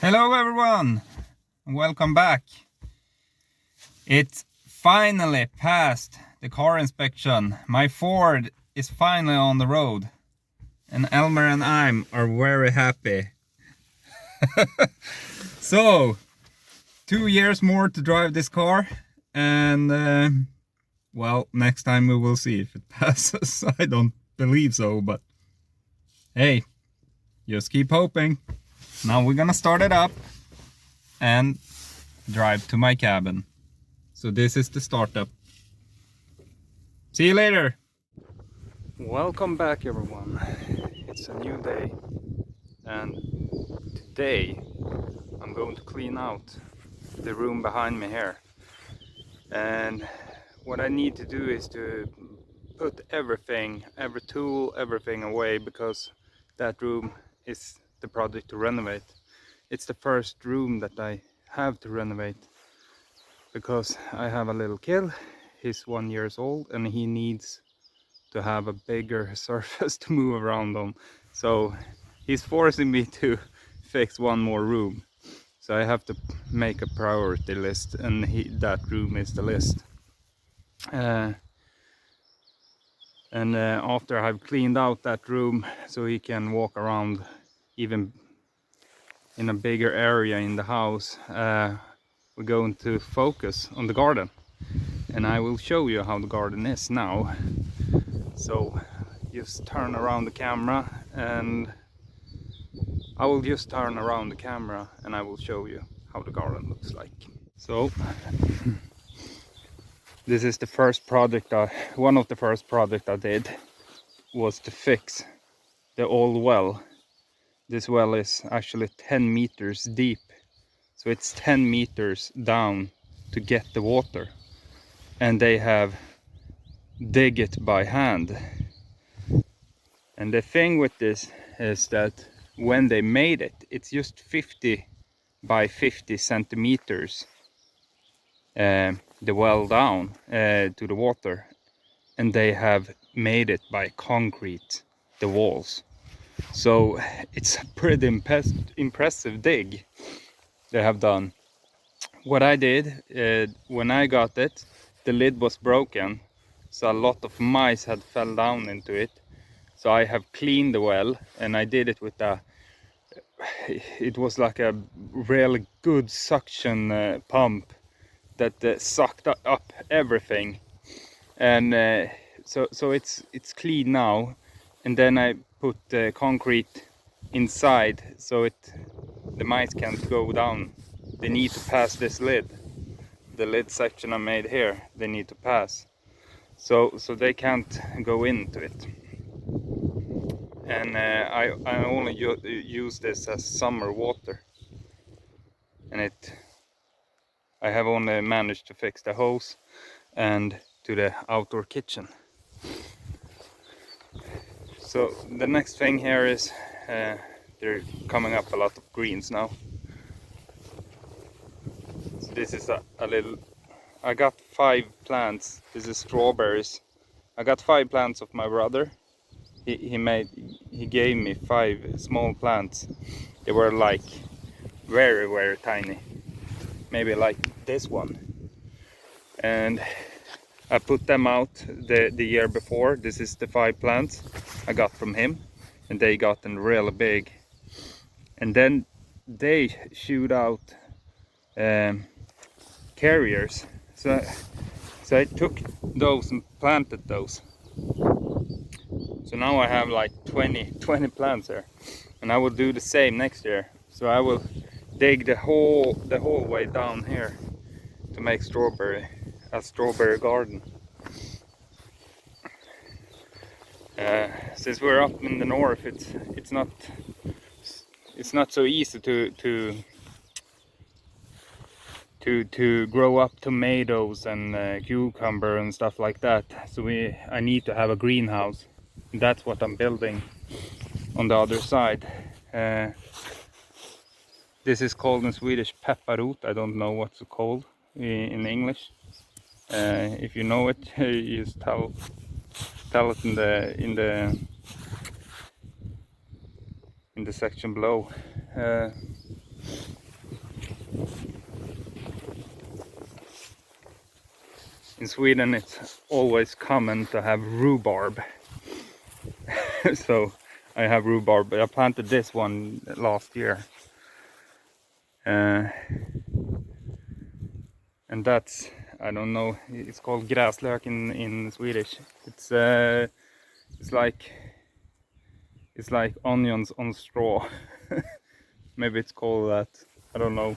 Hello everyone, welcome back. It's finally passed the car inspection. My Ford is finally on the road and Elmer and I are very happy. So 2 years more to drive this car, and well, next time we will see if it passes. I don't believe so, but hey, just keep hoping. Now we're gonna start it up and drive to my cabin. So this is the startup. See you later. Welcome back everyone. It's a new day, and today I'm going to clean out the room behind me here. And what I need to do is to put everything, every tool, everything away, because that room is the project to renovate. It's the first room that I have to renovate because I have a little kid. He's 1 year old and he needs to have a bigger surface to move around on. So he's forcing me to fix one more room. So I have to make a priority list, and that room is the list. After I've cleaned out that room so he can walk around even in a bigger area in the house, we're going to focus on the garden, and I will show you how the garden is now. So just turn around the camera, and I will just turn around the camera and I will show you how the garden looks like. So this is the first project, one of the first projects I did was to fix the old well. This well is actually 10 meters deep, so it's 10 meters down to get the water, and they have dig it by hand. And the thing with this is that when they made it, it's just 50 by 50 centimeters the well down to the water, and they have made it by concrete, the walls. So it's a pretty impressive dig they have done. What I did, when I got it, the lid was broken, so a lot of mice had fell down into it. So I have cleaned the well, and I did it with it was like a really good suction pump that sucked up everything. And so it's clean now. And then I put concrete inside, so the mice can't go down. They need to pass this lid, the lid section I made here. They need to pass, so they can't go into it. And I only use this as summer water, and I have only managed to fix the hose and to the outdoor kitchen. So the next thing here is they're coming up a lot of greens now. So this is a little, I got 5 plants. This is strawberries. I got 5 plants of my brother. He gave me 5 small plants. They were like very tiny, maybe like this one. And I put them out the year before. This is the 5 plants I got from him, and they gotten really big. And then they shoot out carriers. So I took those and planted those. So now I have like 20 plants there, and I will do the same next year. So I will dig the whole way down here to make a strawberry garden. Since we're up in the north, it's not so easy to grow up tomatoes and cucumber and stuff like that. So I need to have a greenhouse. That's what I'm building on the other side. This is called in Swedish pepparrot. I don't know what's it called in English. If you know it, you just tell it in the section below. In Sweden it's always common to have rhubarb. So I have rhubarb, but I planted this one last year. And that's, I don't know, it's called gräslök in Swedish. It's like onions on straw. Maybe it's called that, I don't know.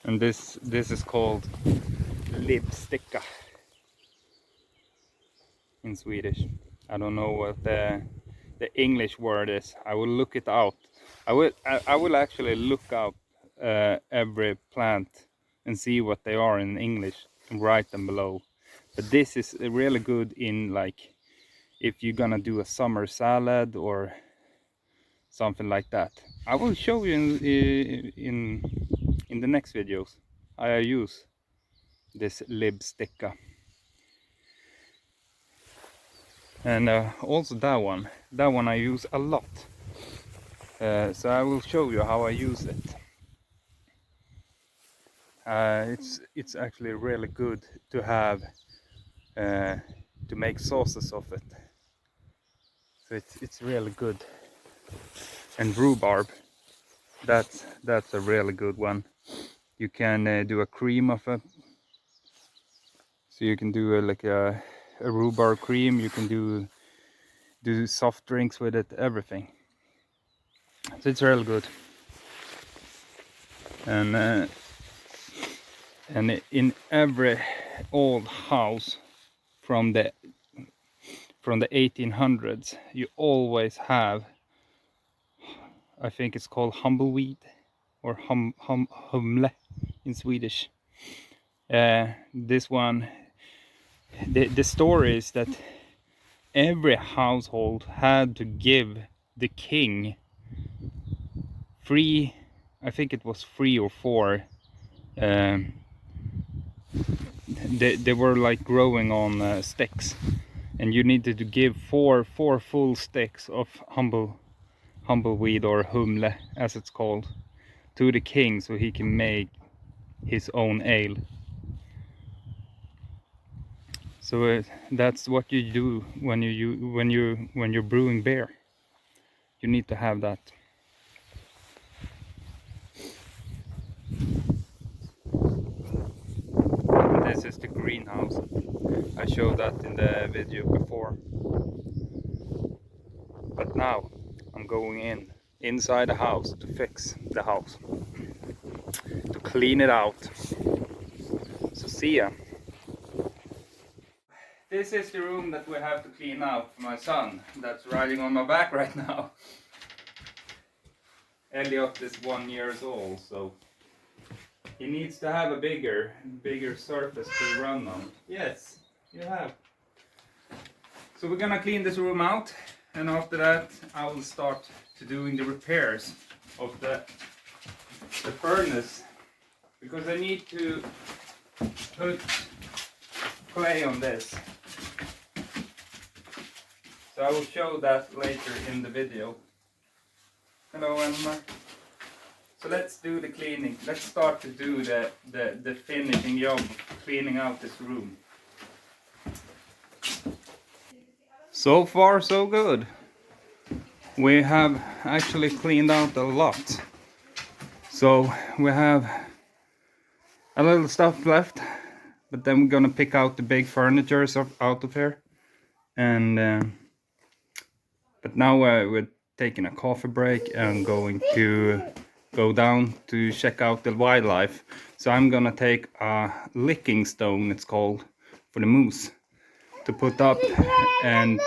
And this is called LiQWYD in Swedish. I don't know what the English word is. I will look it out. I will actually look up every plant and see what they are in English and write them below. But this is really good in, like, if you're gonna do a summer salad or something like that. I will show you in the next videos how I use this LiQWYD. And also that one I use a lot. So I will show you how I use it. It's actually really good to have to make sauces of it. So it's really good. And rhubarb, that's a really good one. You can do a cream of it. So you can do like a rhubarb cream. You can do soft drinks with it, everything. So it's really good. And in every old house from the 1800s, you always have, I think it's called humbleweed or humle in Swedish. This one, the story is that every household had to give the king three, I think it was 3 or 4. They were like growing on sticks, and you needed to give four full sticks of humbleweed or humle, as it's called, to the king so he can make his own ale. So that's what you do when you're brewing beer. You need to have that. This is the greenhouse. I showed that in the video before. But now I'm going inside the house to fix the house, to clean it out. So see ya. This is the room that we have to clean out for my son that's riding on my back right now. Elliot is 1 year old, so he needs to have a bigger surface to run on. Yes, you have. So we're gonna clean this room out, and after that I will start to doing the repairs of the furnace, because I need to put clay on this. So I will show that later in the video. Hello, Emma. So let's do the cleaning. Let's start to do the finishing job of cleaning out this room. So far so good. We have actually cleaned out a lot. So we have a little stuff left, but then we're gonna pick out the big furniture out of here. And but now we're taking a coffee break and going to go down to check out the wildlife. So I'm gonna take a licking stone, it's called, for the moose to put up, and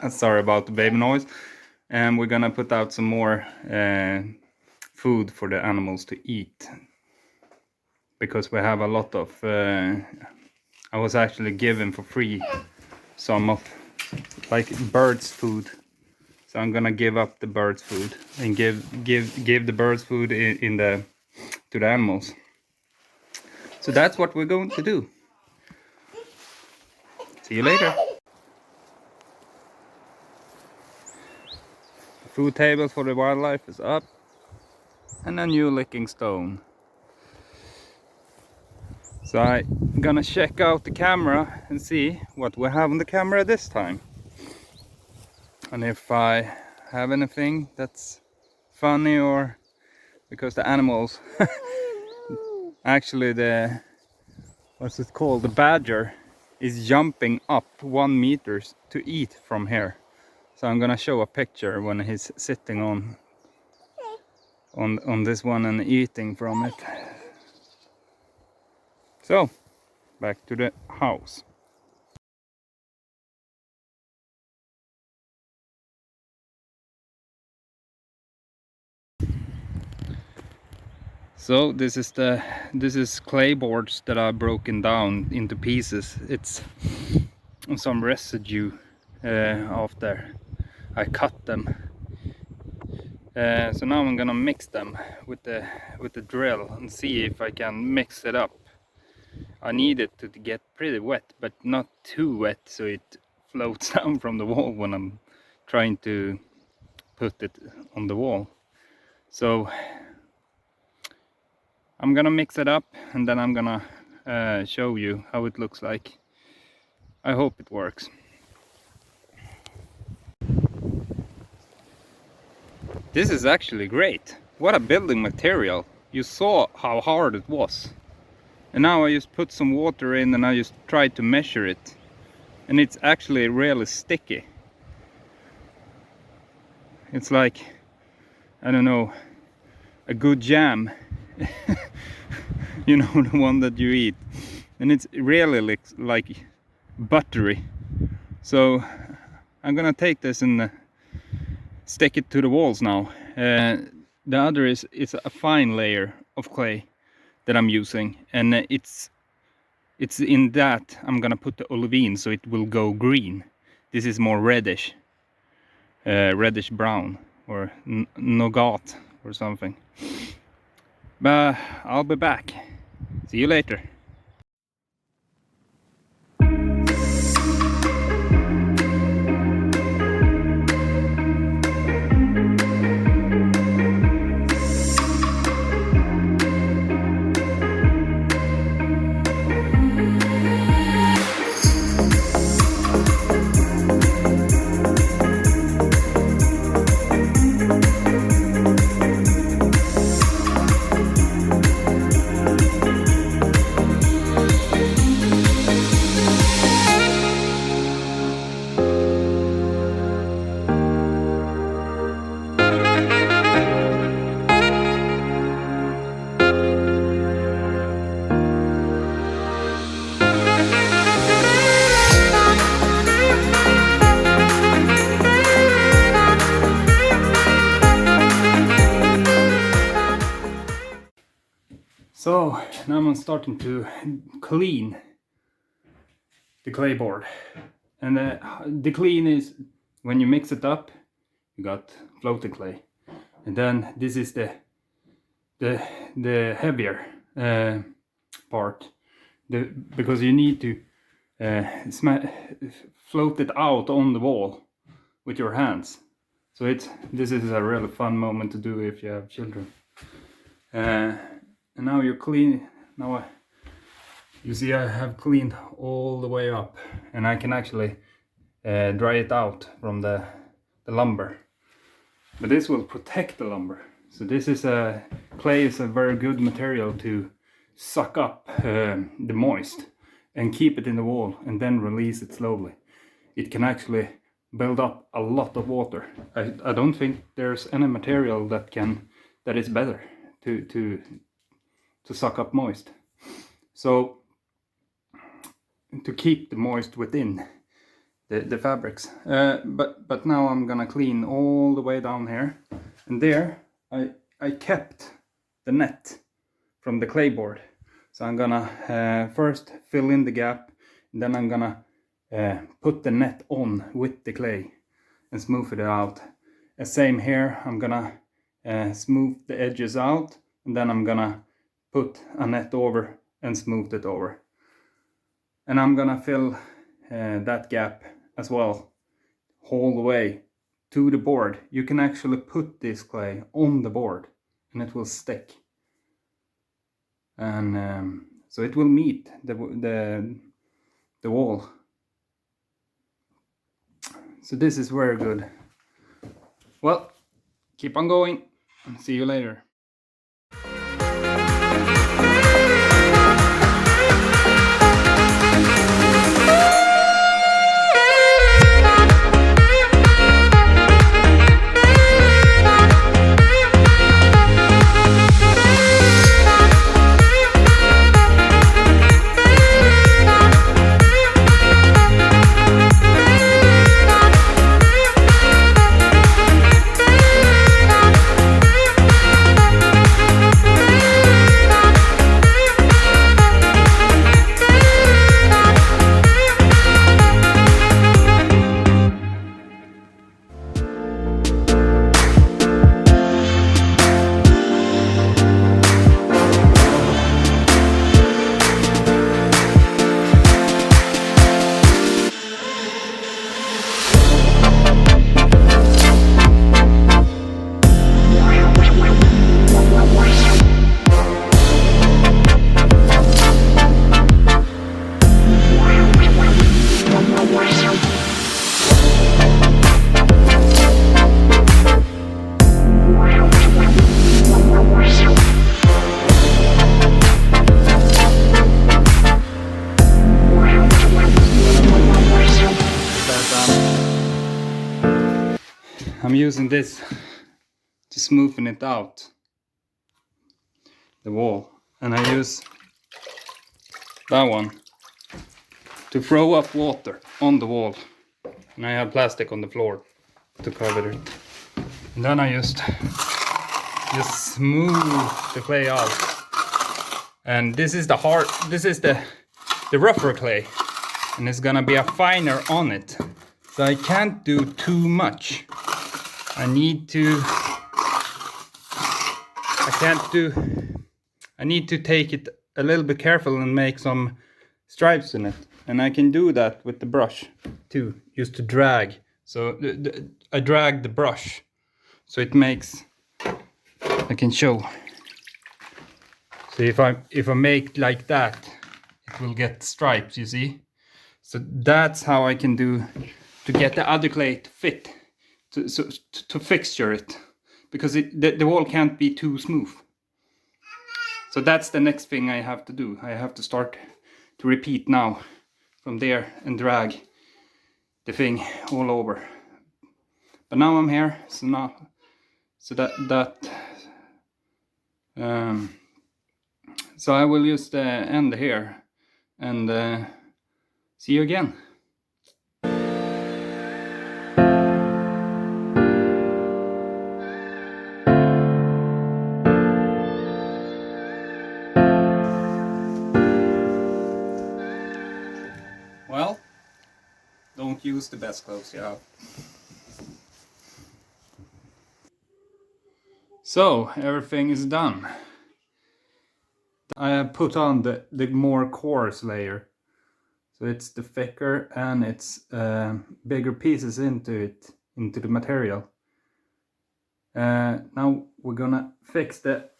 sorry about the baby noise. And we're gonna put out some more food for the animals to eat, because we have a lot of I was actually given for free some of like birds food. So I'm gonna give up the birds food and give the birds food to the animals. So that's what we're going to do. See you later. The food table for the wildlife is up. And a new licking stone. So I'm gonna check out the camera and see what we have on the camera this time. And if I have anything that's funny, or because the animals actually what's it called, the badger is jumping up 1 meter to eat from here. So I'm gonna show a picture when he's sitting on this one and eating from it. So back to the house. So this is clay boards that are broken down into pieces. It's some residue after I cut them. So now I'm gonna mix them with the drill and see if I can mix it up. I need it to get pretty wet, but not too wet so it floats down from the wall when I'm trying to put it on the wall. So I'm gonna mix it up and then I'm gonna show you how it looks like. I hope it works. This is actually great. What a building material. You saw how hard it was. And now I just put some water in and I just tried to measure it. And it's actually really sticky. It's like, I don't know, a good jam. You know, the one that you eat. And it's really like buttery. So I'm gonna take this and stick it to the walls now. The other is a fine layer of clay that I'm using, and it's in that I'm gonna put the olivine so it will go green. This is more reddish brown, or nougat or something. But I'll be back. See you later. So now I'm starting to clean the clay board, and the clean is when you mix it up, you got floating clay, and then this is the heavier part, because you need to float it out on the wall with your hands. So this is a really fun moment to do if you have children. And now you're clean. Now you see I have cleaned all the way up, and I can actually dry it out from the lumber. But this will protect the lumber. So this is clay is a very good material to suck up the moist and keep it in the wall and then release it slowly. It can actually build up a lot of water. I don't think there's any material that is better to suck up moist. So to keep the moist within the fabrics. But now I'm gonna clean all the way down here, and there I kept the net from the clay board. So I'm gonna first fill in the gap, and then I'm gonna put the net on with the clay and smooth it out. Same here, I'm gonna smooth the edges out, and then I'm gonna put a net over and smooth it over. And I'm gonna fill that gap as well all the way to the board, you can actually put this clay on the board and it will stick. And so it will meet the wall. So this is very good. Well, keep on going and see you later. I'm using this to smoothen it out, the wall, and I use that one to throw up water on the wall, and I have plastic on the floor to cover it. And then I just smooth the clay out. And this is the rougher clay, and it's gonna be a finer on it, so I can't do too much. I need to take it a little bit careful and make some stripes in it, and I can do that with the brush too, just to drag. So I drag the brush so it makes, I can show. So if I make like that, it will get stripes, you see. So that's how I can do to get the other clay to fit, to fixture it, because the wall can't be too smooth. So that's the next thing I have to do. I have to start to repeat now from there and drag the thing all over. But now I'm here, so I will just end here and see you again. Well, don't use the best clothes you have. So everything is done. I have put on the more coarse layer, so it's the thicker and it's bigger pieces into the material. Now we're gonna fix the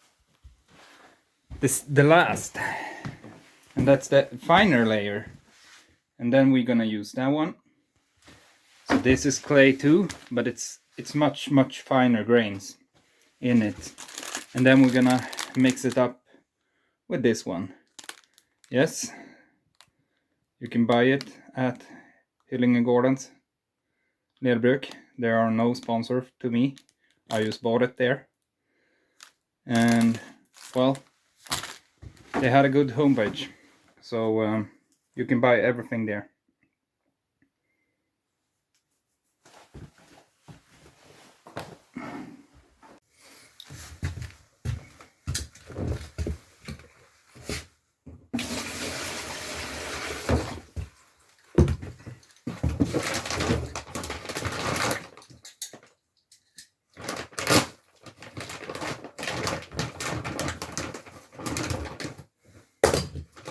last, and that's the finer layer, and then we're gonna use that one. So this is clay too, but it's much finer grains in it, and then we're gonna mix it up with this one. Yes, you can buy it at Hyllingegårdens Lerbruk. There are no sponsor to me. I just bought it there, and well, they had a good homepage, so you can buy everything there.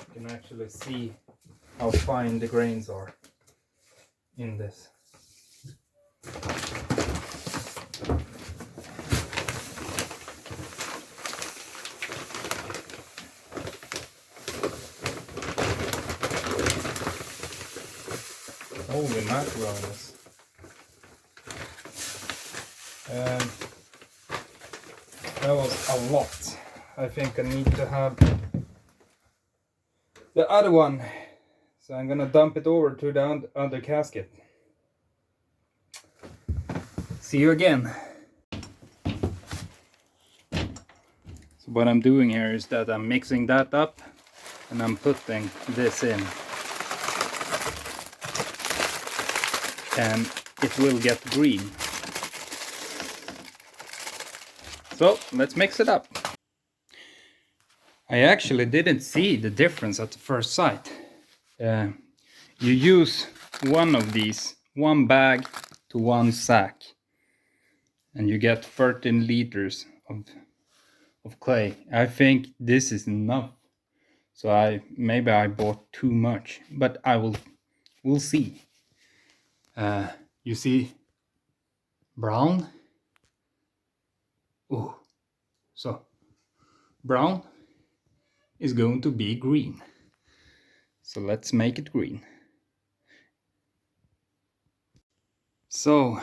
You can actually see how fine the grains are in this. holy macaronis. That was a lot. I think I need to have the other one. So I'm gonna dump it over to the other casket. See you again. So what I'm doing here is that I'm mixing that up and I'm putting this in. And it will get green. So let's mix it up. I actually didn't see the difference at the first sight. You use one of these, one bag to one sack, and you get 13 liters of clay. I think this is enough. So maybe I bought too much, but we'll see. You see brown. Oh, so brown is going to be green. So let's make it green. So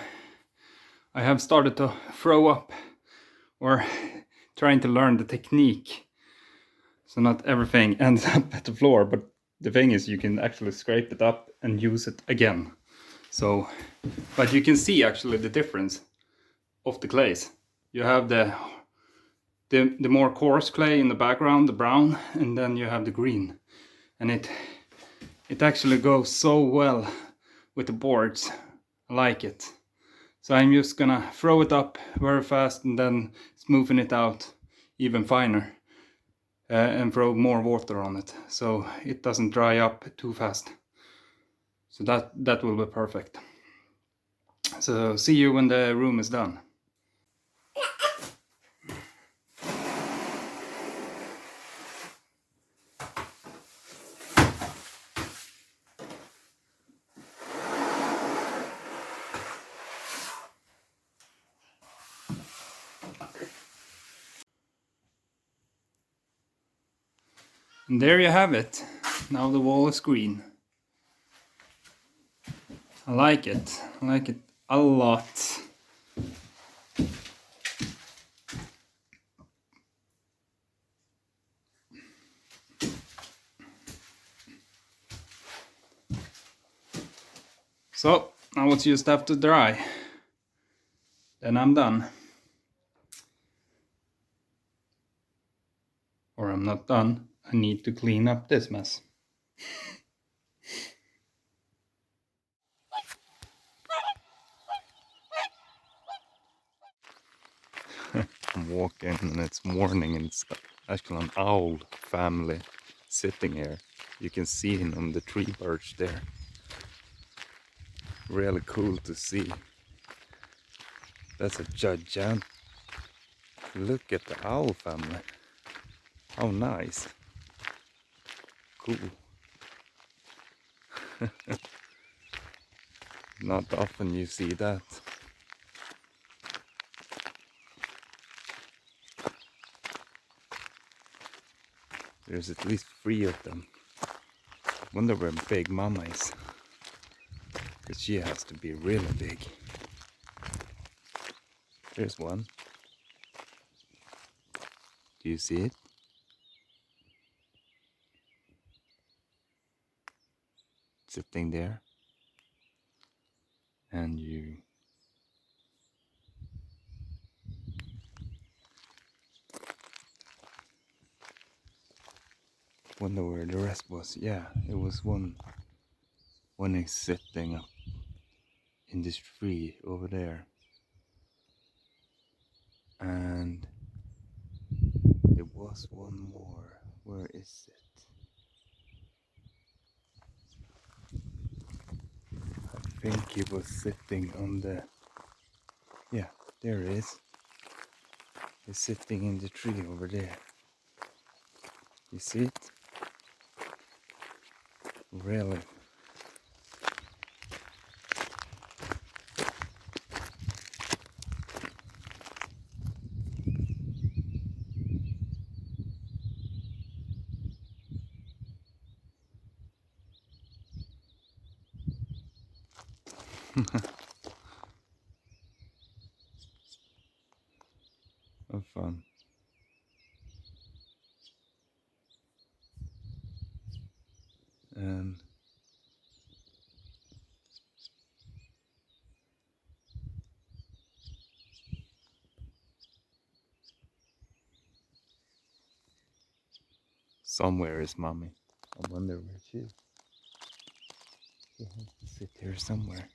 I have started to throw up, or trying to learn the technique. So not everything ends up at the floor, but the thing is you can actually scrape it up and use it again. So, but you can see actually the difference of the clays. You have the more coarse clay in the background, the brown, and then you have the green. And it actually goes so well with the boards. I like it. So I'm just gonna throw it up very fast and then smoothing it out even finer. And throw more water on it so it doesn't dry up too fast. So that will be perfect. So see you when the room is done. And there you have it. Now the wall is green. I like it. I like it a lot. So now it's just have to dry. Then I'm done. Or I'm not done. I need to clean up this mess. I'm walking and it's morning and it's actually an owl family sitting here. You can see him on the tree perch there. Really cool to see. That's a giant. Look at the owl family. How nice. Cool. Not often you see that. There's at least 3 of them. Wonder where Big Mama is. Because she has to be really big. There's one. Do you see it? Sitting there. And you wonder where the rest was. Yeah, it was one is sitting up in this tree over there. And there was one more. Where is it? I think he was sitting on the... Yeah, there it is. He's sitting in the tree over there. You see it? Really? Have fun. And somewhere is Mommy. I wonder where she is. She has to sit here somewhere.